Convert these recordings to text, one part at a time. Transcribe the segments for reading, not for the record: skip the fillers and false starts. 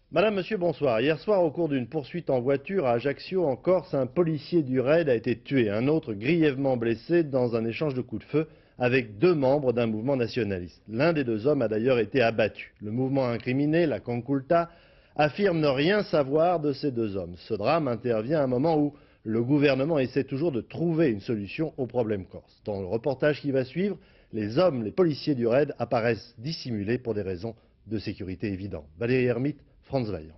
Madame, monsieur, bonsoir. Hier soir, au cours d'une poursuite en voiture à Ajaccio, en Corse, un policier du RAID a été tué, un autre grièvement blessé dans un échange de coups de feu avec deux membres d'un mouvement nationaliste. L'un des deux hommes a d'ailleurs été abattu. Le mouvement incriminé, la Conculta, affirme ne rien savoir de ces deux hommes. Ce drame intervient à un moment où le gouvernement essaie toujours de trouver une solution au problème corse. Dans le reportage qui va suivre, les policiers du RAID apparaissent dissimulés pour des raisons de sécurité évidentes. Valérie Hermite, France Vaillant.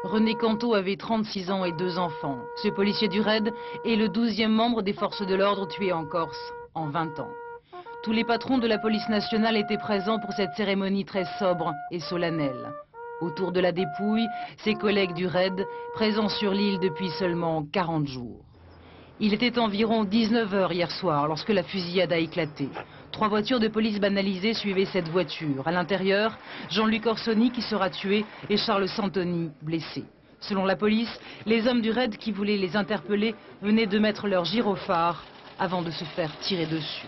René Canto avait 36 ans et 2 enfants. Ce policier du RAID est le 12e membre des forces de l'ordre tué en Corse en 20 ans. Tous les patrons de la police nationale étaient présents pour cette cérémonie très sobre et solennelle. Autour de la dépouille, ses collègues du RAID, présents sur l'île depuis seulement 40 jours. Il était environ 19 h hier soir lorsque la fusillade a éclaté. 3 voitures de police banalisées suivaient cette voiture. À l'intérieur, Jean-Luc Orsoni qui sera tué et Charles Santoni blessé. Selon la police, les hommes du RAID qui voulaient les interpeller venaient de mettre leur gyrophare avant de se faire tirer dessus.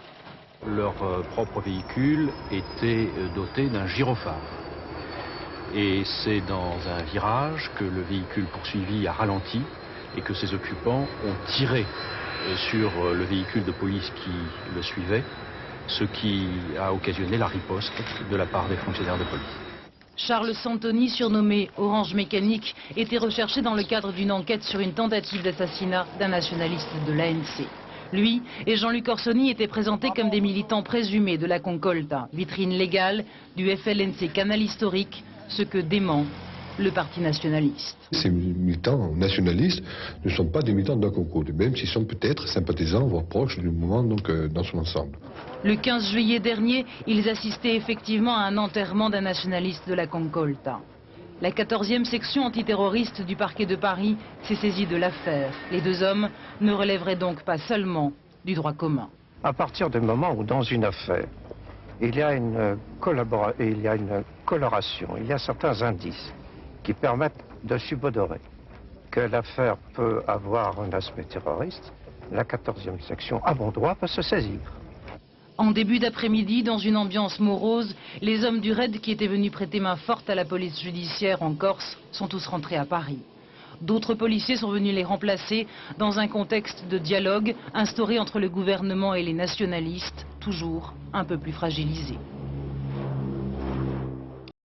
Leur propre véhicule était doté d'un gyrophare. Et c'est dans un virage que le véhicule poursuivi a ralenti et que ses occupants ont tiré sur le véhicule de police qui le suivait, ce qui a occasionné la riposte de la part des fonctionnaires de police. Charles Santoni, surnommé Orange Mécanique, était recherché dans le cadre d'une enquête sur une tentative d'assassinat d'un nationaliste de l'ANC. Lui et Jean-Luc Orsoni étaient présentés comme des militants présumés de la Concolta, vitrine légale du FLNC Canal Historique, ce que dément le parti nationaliste. Ces militants nationalistes ne sont pas des militants de la Concorde, même s'ils sont peut-être sympathisants, voire proches du mouvement dans son ensemble. Le 15 juillet dernier, ils assistaient effectivement à un enterrement d'un nationaliste de la Concolta. La 14e section antiterroriste du parquet de Paris s'est saisie de l'affaire. Les deux hommes ne relèveraient donc pas seulement du droit commun. À partir du moment où dans une affaire, il y a une coloration, il y a certains indices qui permettent de subodorer que l'affaire peut avoir un aspect terroriste, la 14e section, à bon droit, peut se saisir. En début d'après-midi, dans une ambiance morose, les hommes du RAID qui étaient venus prêter main forte à la police judiciaire en Corse sont tous rentrés à Paris. D'autres policiers sont venus les remplacer dans un contexte de dialogue instauré entre le gouvernement et les nationalistes, toujours un peu plus fragilisés.